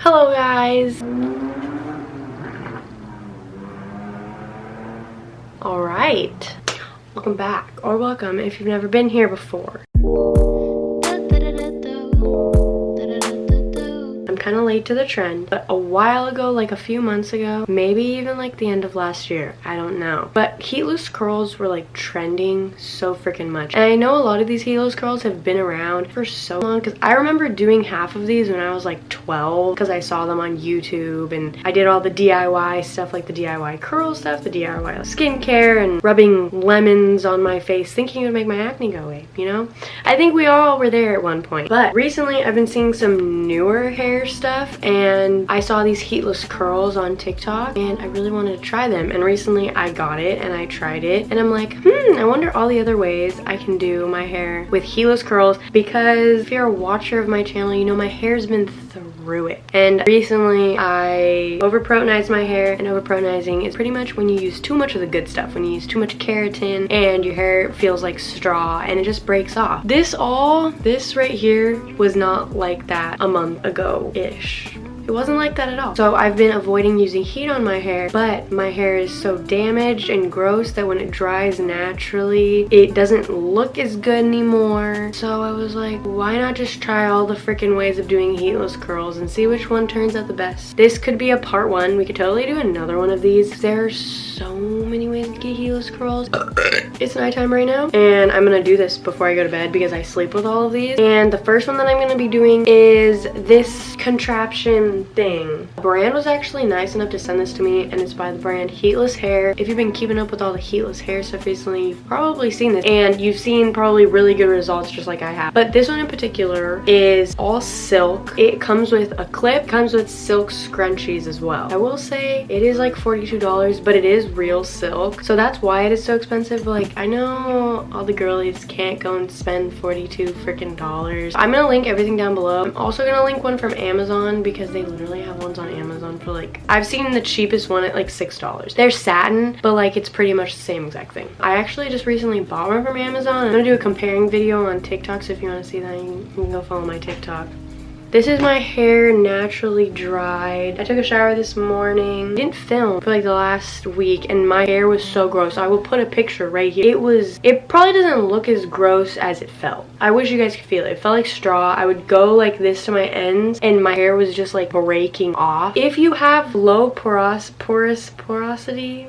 Hello guys! Alright, welcome back, or welcome if you've never been here before. I'm kind of late to the trend, but a while ago, like a few months ago, maybe even like the end of last year, I don't know, but heatless curls were like trending so freaking much. And I know a lot of these heatless curls have been around for so long, because I remember doing half of these when I was like 12 because I saw them on YouTube, and I did all the DIY stuff, like the DIY curl stuff, the DIY skincare, and rubbing lemons on my face thinking it would make my acne go away, you know? I think we all were there at one point. But recently I've been seeing some newer hair stuff, and I saw these heatless curls on TikTok and I really wanted to try them, and recently I got it and I tried it and I'm like, I wonder all the other ways I can do my hair with heatless curls, because if you're a watcher of my channel, you know my hair's been through it. And recently I overprotonized my hair, and overprotonizing is pretty much when you use too much of the good stuff, when you use too much keratin and your hair feels like straw and it just breaks off. This right here was not like that a month ago-ish. It wasn't like that at all. So I've been avoiding using heat on my hair, but my hair is so damaged and gross that when it dries naturally, it doesn't look as good anymore. So I was like, why not just try all the freaking ways of doing heatless curls and see which one turns out the best? This could be a part one. We could totally do another one of these. There are so many ways to get heatless curls. It's nighttime right now, and I'm gonna do this before I go to bed because I sleep with all of these. And the first one that I'm gonna be doing is this contraption thing. The brand was actually nice enough to send this to me, and it's by the brand Heatless Hair. If you've been keeping up with all the heatless hair stuff recently, you've probably seen this, and you've seen probably really good results just like I have. But this one in particular is all silk. It comes with a clip, comes with silk scrunchies as well. I will say it is like $42, but it is real silk, so that's why it is so expensive. But like, I know all the girlies can't go and spend 42 freaking dollars. I'm gonna link everything down below. I'm also gonna link one from Amazon because they literally have ones on Amazon for like, I've seen the cheapest one at like $6. They're satin, but like it's pretty much the same exact thing. I actually just recently bought one from Amazon. I'm gonna do a comparing video on TikTok, so if you want to see that, you can go follow my TikTok. This is my hair naturally dried. I took a shower this morning. Didn't film for like the last week, and my hair was so gross. I will put a picture right here. It probably doesn't look as gross as it felt. I wish you guys could feel it. It felt like straw. I would go like this to my ends and my hair was just like breaking off. If you have low porosity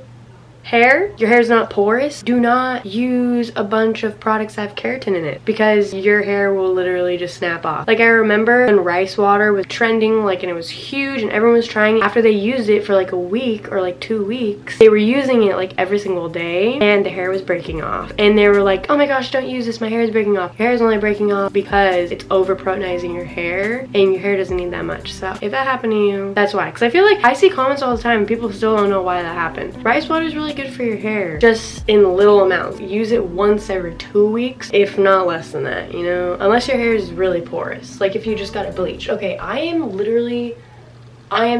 hair, your hair is not porous, do not use a bunch of products that have keratin in it, because your hair will literally just snap off. Like, I remember when rice water was trending, like, and it was huge and everyone was trying it. After they used it for like a week or like 2 weeks, they were using it like every single day and the hair was breaking off, and they were like, oh my gosh, don't use this, my hair is breaking off. Your hair is only breaking off because it's over protonizing your hair, and your hair doesn't need that much. So if that happened to you, that's why. Because I feel like I see comments all the time and people still don't know why that happened. Rice water is really good for your hair, just in little amounts. Use it once every 2 weeks, if not less than that, you know, unless your hair is really porous, like if you just got it bleached. Okay, I am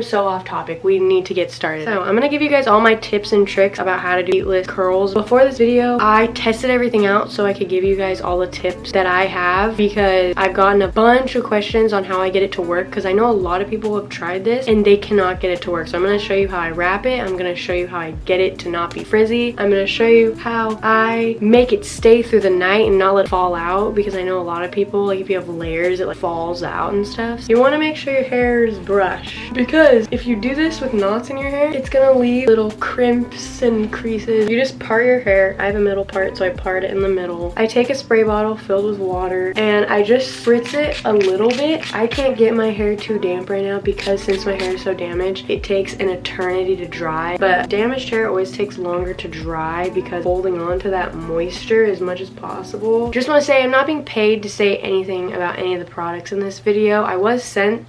so off topic. We need to get started. So I'm gonna give you guys all my tips and tricks about how to do heatless curls. Before this video, I tested everything out so I could give you guys all the tips that I have, because I've gotten a bunch of questions on how I get it to work, because I know a lot of people have tried this and they cannot get it to work. So I'm gonna show you how I wrap it. I'm gonna show you how I get it to not be frizzy. I'm gonna show you how I make it stay through the night and not let it fall out, because I know a lot of people, like if you have layers, it like falls out and stuff. So you wanna make sure your hair is brushed, because if you do this with knots in your hair, it's gonna leave little crimps and creases. You just part your hair. I have a middle part, so I part it in the middle. I take a spray bottle filled with water and I just spritz it a little bit. I can't get my hair too damp right now, because since my hair is so damaged, it takes an eternity to dry. But damaged hair always takes longer to dry, because holding on to that moisture as much as possible. Just want to say, I'm not being paid to say anything about any of the products in this video. I was sent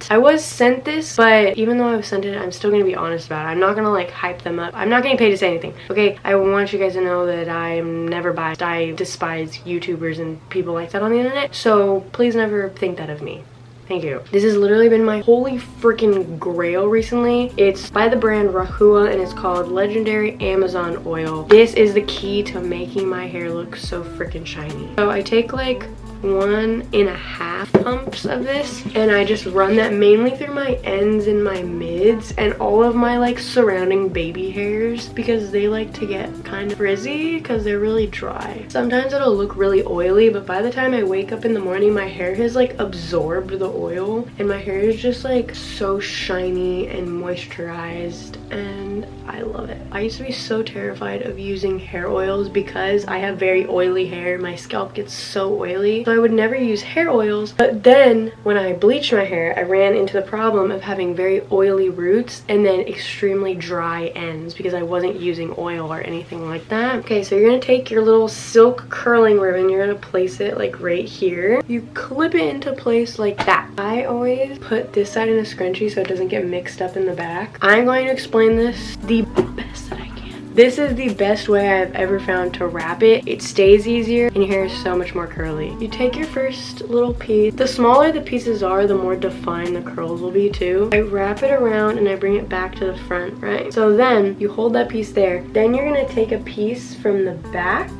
this, but even though I was sent it, I'm still gonna be honest about it. I'm not gonna like hype them up. I'm not getting paid to say anything, okay? I want you guys to know that I'm never biased. I despise YouTubers and people like that on the internet, so please never think that of me. Thank you. This has literally been my holy freaking grail recently. It's by the brand Rahua, and it's called Legendary Amazon Oil. This is the key to making my hair look so freaking shiny. So I take like 1.5 pumps of this, and I just run that mainly through my ends and my mids and all of my like surrounding baby hairs, because they like to get kind of frizzy because they're really dry. Sometimes it'll look really oily, but by the time I wake up in the morning, my hair has like absorbed the oil and my hair is just like so shiny and moisturized, and I love it. I used to be so terrified of using hair oils because I have very oily hair. My scalp gets so oily, so I would never use hair oils. But then when I bleached my hair, I ran into the problem of having very oily roots and then extremely dry ends because I wasn't using oil or anything like that. Okay, so you're gonna take your little silk curling ribbon, you're gonna place it like right here. You clip it into place like that. I always put this side in a scrunchie so it doesn't get mixed up in the back. I'm going to explain this the best that I can. This is the best way I've ever found to wrap it. It stays easier and your hair is so much more curly. You take your first little piece. The smaller the pieces are, the more defined the curls will be too. I wrap it around and I bring it back to the front, right? So then you hold that piece there. Then you're gonna take a piece from the back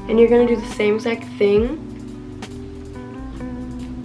and you're gonna do the same exact thing,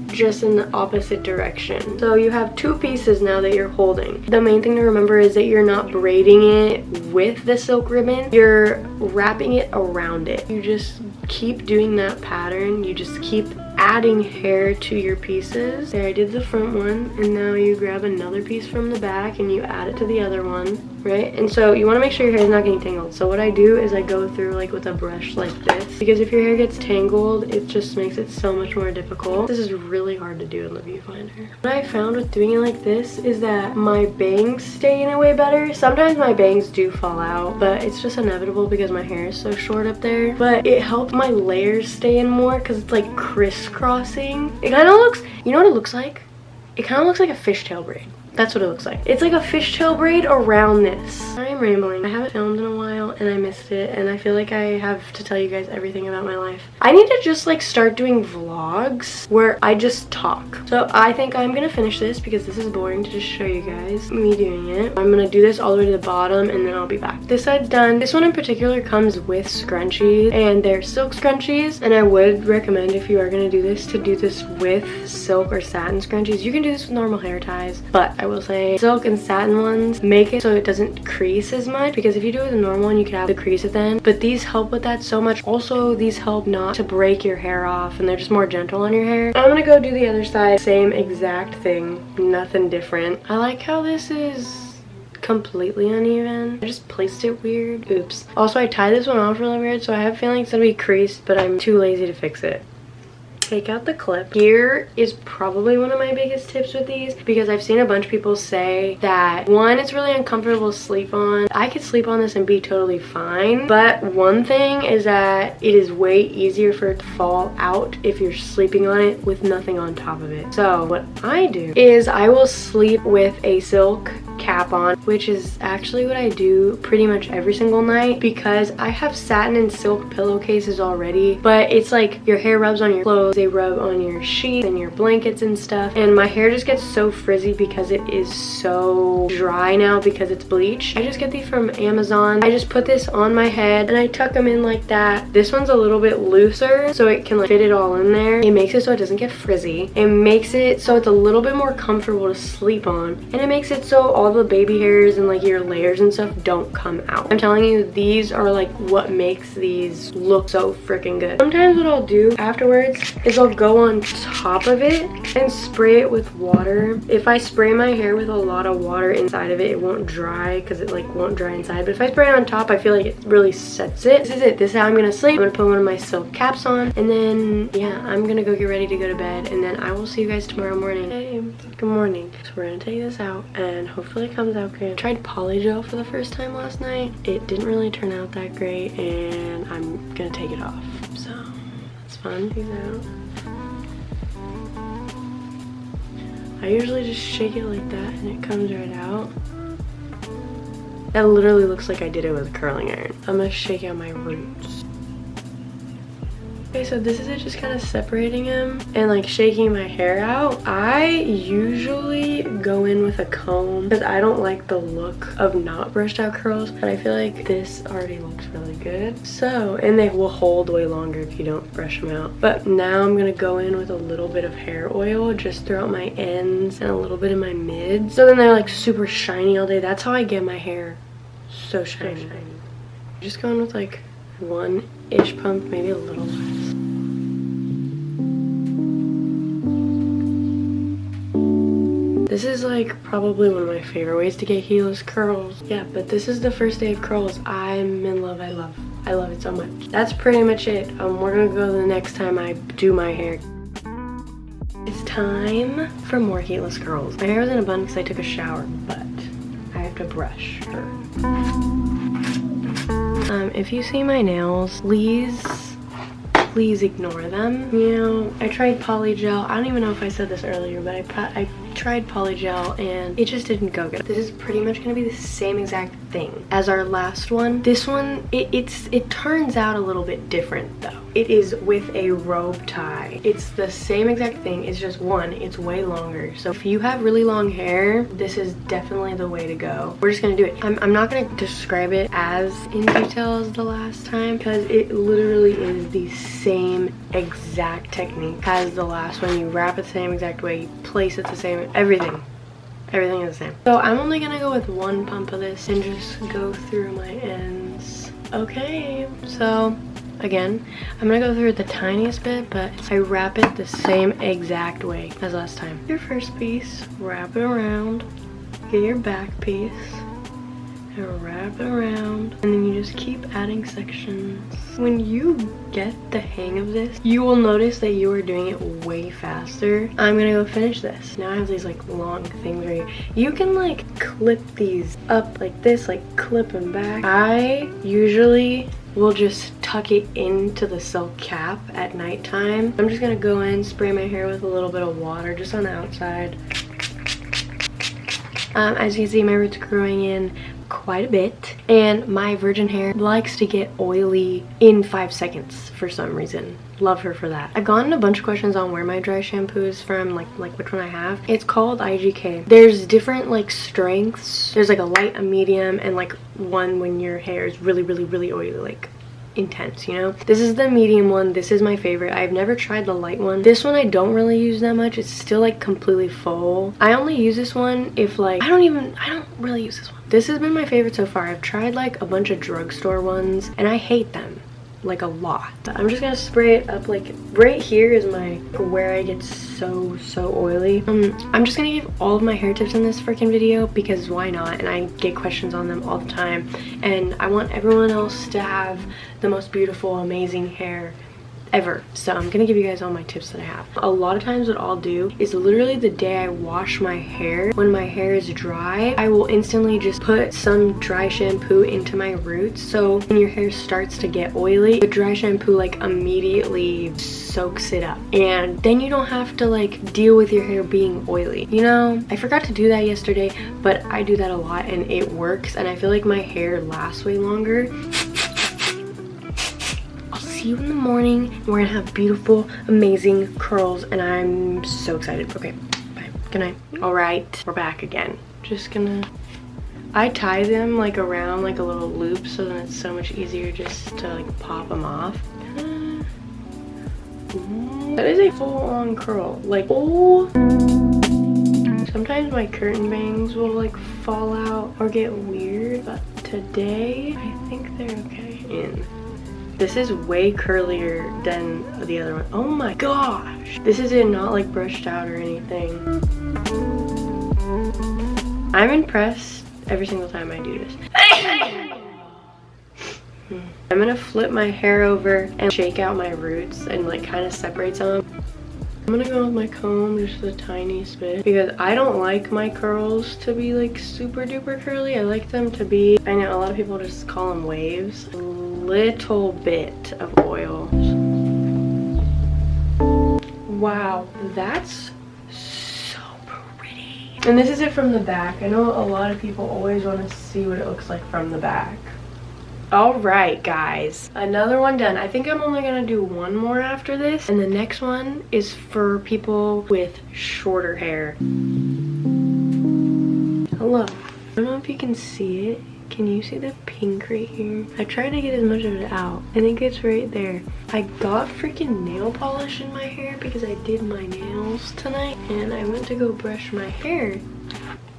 just in the opposite direction. So you have two pieces now that you're holding. The main thing to remember is that you're not braiding it with the silk ribbon, you're wrapping it around it. You just keep doing that pattern. You just keep adding hair to your pieces. There, I did the front one, and now you grab another piece from the back and you add it to the other one, right? And so you want to make sure your hair is not getting tangled. So what I do is I go through like with a brush like this, because if your hair gets tangled, it just makes it so much more difficult. This is really hard to do in the viewfinder. What I found with doing it like this is that my bangs stay in a way better. Sometimes my bangs do fall out, but it's just inevitable because my hair is so short up there. But it helped my layers stay in more because it's like crisscrossing. It kind of looks, you know what it looks like? It kind of looks like a fishtail braid. That's what it looks like. It's like a fishtail braid around this. I am rambling. I haven't filmed in a while and I missed it, and I feel like I have to tell you guys everything about my life. I need to just like start doing vlogs where I just talk. So I think I'm gonna finish this because this is boring to just show you guys me doing it. I'm gonna do this all the way to the bottom and then I'll be back. This side's done. This one in particular comes with scrunchies, and they're silk scrunchies, and I would recommend, if you are gonna do this, to do this with silk or satin scrunchies. You can do this with normal hair ties, but I will say silk and satin ones make it so it doesn't crease as much, because if you do it with a normal one, you could have the crease at the end, but these help with that so much. Also, these help not to break your hair off, and they're just more gentle on your hair. I'm gonna go do the other side, same exact thing, nothing different. I like how this is completely uneven. I just placed it weird. Oops. Also, I tied this one off really weird, so I have a feeling it's gonna be creased, but I'm too lazy to fix it. Take out the clip. Here is probably one of my biggest tips with these, because I've seen a bunch of people say that, one, it's really uncomfortable to sleep on. I could sleep on this and be totally fine, but one thing is that it is way easier for it to fall out if you're sleeping on it with nothing on top of it. So what I do is I will sleep with a silk cap on, which is actually what I do pretty much every single night, because I have satin and silk pillowcases already, but it's like your hair rubs on your clothes, they rub on your sheets and your blankets and stuff, and my hair just gets so frizzy because it is so dry now because it's bleached. I just get these from Amazon. I just put this on my head and I tuck them in like that. This one's a little bit looser so it can like fit it all in there. It makes it so it doesn't get frizzy. It makes it so it's a little bit more comfortable to sleep on, and it makes it so all the baby hairs and like your layers and stuff don't come out. I'm telling you, these are like what makes these look so freaking good. Sometimes what I'll do afterwards is I'll go on top of it and spray it with water. If I spray my hair with a lot of water inside of it, it won't dry because it like won't dry inside, but if I spray it on top, I feel like it really sets it. This is it. This is how I'm gonna sleep. I'm gonna put one of my silk caps on, and then yeah, I'm gonna go get ready to go to bed, and then I will see you guys tomorrow morning. Hey, good morning. So we're gonna take this out and hopefully it comes out good. I tried poly gel for the first time last night. It didn't really turn out that great, and I'm gonna take it off, so it's fun. Peace out. I usually just shake it like that and it comes right out. That literally looks like I did it with a curling iron. I'm gonna shake out my roots. Okay, so this is it, just kind of separating them and like shaking my hair out. I usually go in with a comb because I don't like the look of not brushed out curls, but I feel like this already looks really good. So, and they will hold way longer if you don't brush them out. But now I'm gonna go in with a little bit of hair oil just throughout my ends and a little bit in my mids. So then they're like super shiny all day. That's how I get my hair so shiny. Just going with like one-ish pump, maybe a little less. This is like probably one of my favorite ways to get heatless curls. Yeah, but this is the first day of curls. I'm in love. I love it so much. That's pretty much it. We're gonna go the next time I do my hair. It's time for more heatless curls. My hair was in a bun because I took a shower, but I have to brush her. If you see my nails, please ignore them. You know, I tried polygel. I don't even know if I said this earlier, but I tried polygel and it just didn't go good. This is pretty much gonna be the same exact thing as our last one. This one, it turns out a little bit different though. It is with a robe tie. It's the same exact thing. It's just one, it's way longer. So if you have really long hair, this is definitely the way to go. We're just gonna do it. I'm not gonna describe it as in detail as the last time because it literally is the same exact technique as the last one. You wrap it the same exact way, you place it the same, everything is the same. So I'm only gonna go with one pump of this and just go through my ends. Okay, so again, I'm gonna go through the tiniest bit, but I wrap it the same exact way as last time. Your first piece, wrap it around, get your back piece, and wrap it around, and then you just keep adding sections. When you get the hang of this, you will notice that you are doing it way faster. I'm gonna go finish this. Now I have these like long things right here. You can like clip these up like this, like clip them back. I usually will just tuck it into the silk cap at nighttime. I'm just gonna go in, spray my hair with a little bit of water just on the outside. As you can see, my roots are growing in quite a bit, and my virgin hair likes to get oily in 5 seconds for some reason. Love her for that. I've gotten a bunch of questions on where my dry shampoo is from, like which one I have. It's called IGK. There's different like strengths. There's like a light, a medium, and like one when your hair is really oily, like intense, you know. This is the medium one. This is my favorite. I've never tried the light one. This one I don't really use that much. It's still like completely full. I only use this one if like I don't really use this one. This has been my favorite so far. I've tried like a bunch of drugstore ones and I hate them like a lot. I'm just gonna spray it up. Like right here is my where I get so oily. I'm just gonna give all of my hair tips in this freaking video because why not, and I get questions on them all the time, and I want everyone else to have the most beautiful, amazing hair ever. So I'm gonna give you guys all my tips that I have. A lot of times what I'll do is literally the day I wash my hair, when my hair is dry, I will instantly just put some dry shampoo into my roots. So when your hair starts to get oily, the dry shampoo like immediately soaks it up, and then you don't have to like deal with your hair being oily. You know, I forgot to do that yesterday, but I do that a lot and it works, and I feel like my hair lasts way longer. See you in the morning. We're gonna have beautiful, amazing curls, and I'm so excited. Okay, bye. Good night. All right, we're back again. Just gonna, I tie them like around like a little loop, so then it's so much easier just to like pop them off. That is a full-on curl. Like, oh. Sometimes my curtain bangs will like fall out or get weird, but today I think they're okay. This is way curlier than the other one. Oh my gosh. This is not like brushed out or anything. I'm impressed every single time I do this. I'm gonna flip my hair over and shake out my roots and like kind of separate some. I'm gonna go with my comb just the tiniest bit because I don't like my curls to be like super duper curly. I like them to be, I know a lot of people just call them waves. Little bit of oil. Wow, that's so pretty. And this is it from the back. I know a lot of people always want to see what it looks like from the back. Alright guys, another one done. I think I'm only gonna do one more after this, and the next one is for people with shorter hair. Hello. I don't know if you can see it. Can you see the pink right here? I tried to get as much of it out. I think it's right there. I got freaking nail polish in my hair because I did my nails tonight, and I went to go brush my hair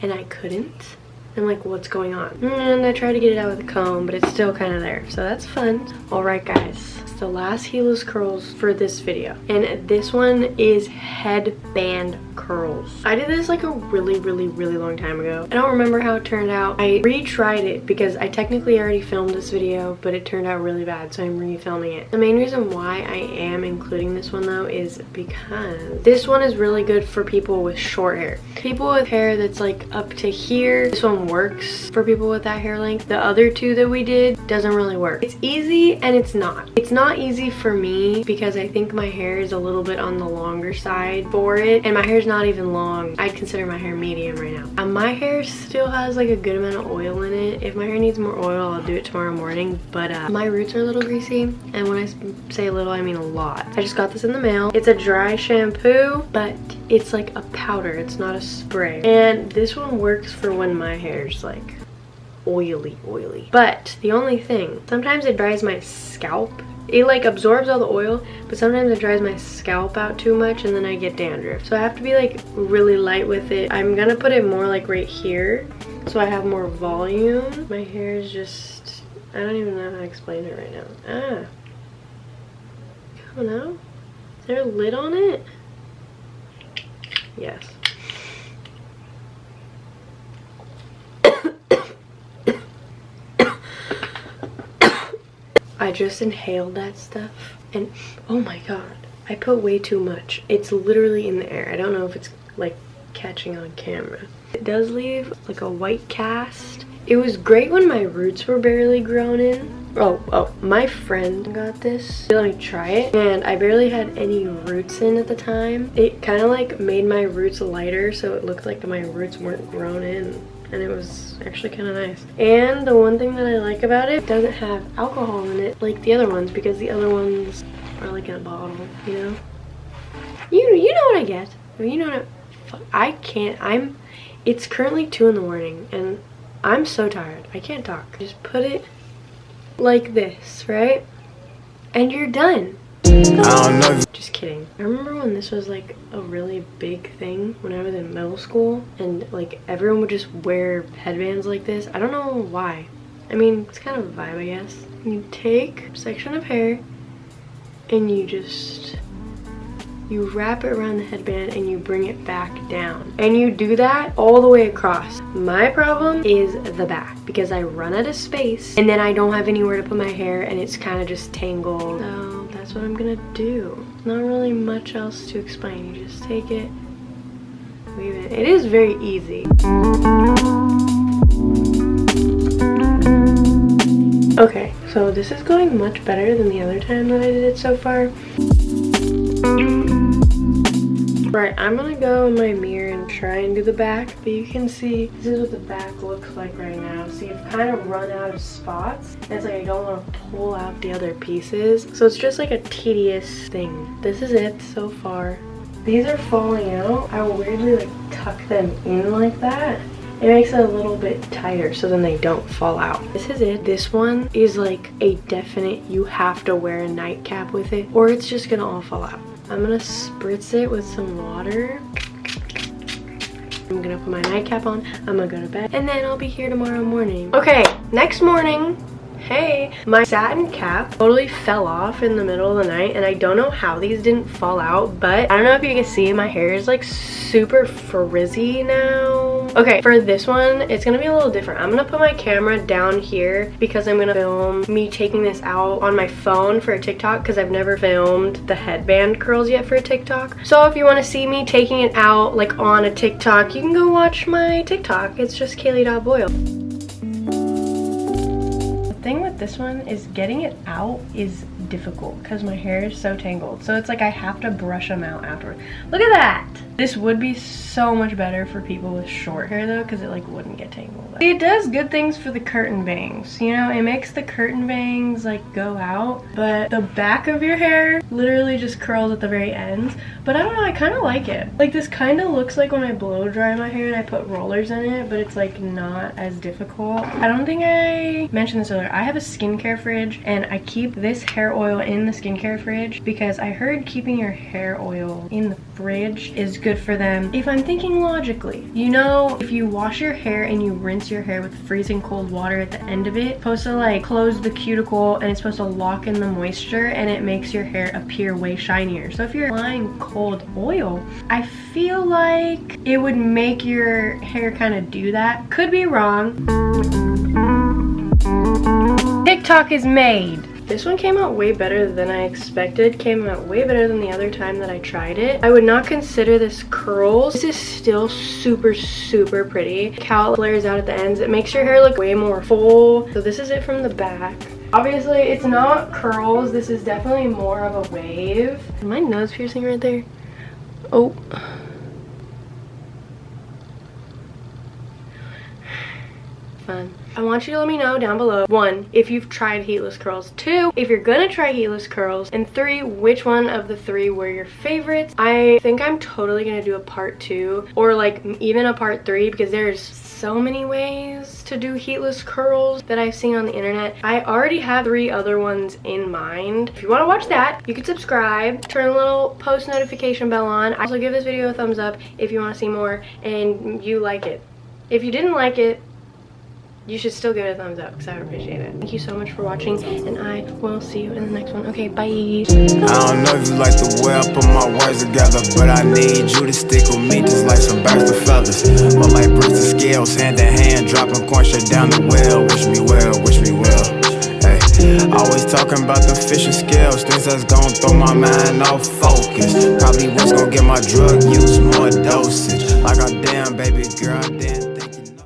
and I couldn't. I'm like, what's going on? And I tried to get it out with a comb, but it's still kind of there, so that's fun. All right guys, it's the last Heatless curls for this video, and this one is headband curls. I did this like a really long time ago. I don't remember how it turned out. I retried it because I technically already filmed this video, but it turned out really bad, so I'm refilming it. The main reason why I am including this one though is because this one is really good for people with short hair. People with hair that's like up to here, this one works for people with that hair length. The other two that we did doesn't really work. It's easy and it's not. It's not easy for me because I think my hair is a little bit on the longer side for it, and my hair's not even long. I'd consider my hair medium right now. My hair still has like a good amount of oil in it. If my hair needs more oil, I'll do it tomorrow morning, but my roots are a little greasy, and when I say a little, I mean a lot. I just got this in the mail. It's a dry shampoo, but it's like a powder. It's not a spray, and this one works for when my hair's like oily. But the only thing, sometimes it dries my scalp. It like absorbs all the oil, but sometimes it dries my scalp out too much and then I get dandruff. So I have to be like really light with it. I'm gonna put it more like right here so I have more volume. My hair is just, I don't even know how to explain it right now. Coming out? Is there a lid on it? Yes. I just inhaled that stuff and oh my god, I put way too much. It's literally in the air. I don't know if it's like catching on camera. It does leave like a white cast. It was great when my roots were barely grown in. Oh, my friend got this. Let me try it. And I barely had any roots in at the time. It kind of like made my roots lighter, so it looked like my roots weren't grown in. And it was actually kind of nice. And the one thing that I like about it doesn't have alcohol in it like the other ones, because the other ones are like in a bottle, you know? You know what I get. You know what it's currently 2 in the morning and I'm so tired. I can't talk. Just put it like this, right? And you're done. I don't know. Just kidding. I remember when this was like a really big thing when I was in middle school, and like everyone would just wear headbands like this. I don't know why. I mean, it's kind of a vibe, I guess. You take a section of hair and you wrap it around the headband and you bring it back down. And you do that all the way across. My problem is the back because I run out of space and then I don't have anywhere to put my hair and it's kind of just tangled. So that's what I'm gonna do. Not really much else to explain. You just take it, weave it. It is very easy. Okay, so this is going much better than the other time that I did it so far. Right, I'm gonna go in my mirror and try and do the back, but you can see this is what the back looks like right now. See, I've kind of run out of spots. It's like I don't want to pull out the other pieces, so it's just like a tedious thing. This is it so far. These are falling out. I will weirdly like tuck them in like that. It makes it a little bit tighter so then they don't fall out. This is it. This one is like a definite, you have to wear a nightcap with it or it's just gonna all fall out. I'm gonna spritz it with some water. I'm gonna put my nightcap on, I'm gonna go to bed, and then I'll be here tomorrow morning. Okay, next morning, hey, my satin cap totally fell off in the middle of the night, and I don't know how these didn't fall out, but I don't know if you can see, my hair is like super frizzy now. Okay, for this one, it's gonna be a little different. I'm gonna put my camera down here because I'm gonna film me taking this out on my phone for a TikTok because I've never filmed the headband curls yet for a TikTok. So if you wanna see me taking it out like on a TikTok, you can go watch my TikTok. It's just Kaylee.Boyle. The thing with this one is getting it out is difficult because my hair is so tangled. So it's like I have to brush them out afterwards. Look at that. This would be so much better for people with short hair though, because it like wouldn't get tangled. It does good things for the curtain bangs. You know, it makes the curtain bangs like go out, but the back of your hair literally just curls at the very ends. But I don't know, I kind of like it. Like this kind of looks like when I blow dry my hair and I put rollers in it, but it's like not as difficult. I don't think I mentioned this earlier. I have a skincare fridge and I keep this hair oil in the skincare fridge because I heard keeping your hair oil in the fridge is good for them. If I'm thinking logically, you know, if you wash your hair and you rinse your hair with freezing cold water at the end of it, it's supposed to like close the cuticle and it's supposed to lock in the moisture and it makes your hair appear way shinier. So if you're applying cold oil, I feel like it would make your hair kind of do that. Could be wrong. TikTok is made. This one came out way better than I expected. Came out way better than the other time that I tried it. I would not consider this curls. This is still super, super pretty. How it flares out at the ends. It makes your hair look way more full. So this is it from the back. Obviously, it's not curls. This is definitely more of a wave. Is my nose piercing right there? Oh. Fun. I want you to let me know down below, 1, if you've tried heatless curls, 2, if you're gonna try heatless curls, and 3, which one of the 3 were your favorites. I think I'm totally gonna do a part 2 or like even a part 3 because there's so many ways to do heatless curls that I've seen on the internet. I already have 3 other ones in mind. If you want to watch that, you can subscribe, turn the little post notification bell on. Also give this video a thumbs up if you want to see more and you like it. If you didn't like it, you should still give it a thumbs up because I would appreciate it. Thank you so much for watching and I will see you in the next one. Okay, bye. I don't know if you like the way I put my words together, but I need you to stick with me just like some birds of feathers. Or like bricks and scales, hand in hand, dropping coin straight down the well. Wish me well, wish me well. Hey, always talking about the fish and scales, things that's gonna throw my mind off focus. Probably what's gonna get my drug use more dosage. Like a damn baby girl.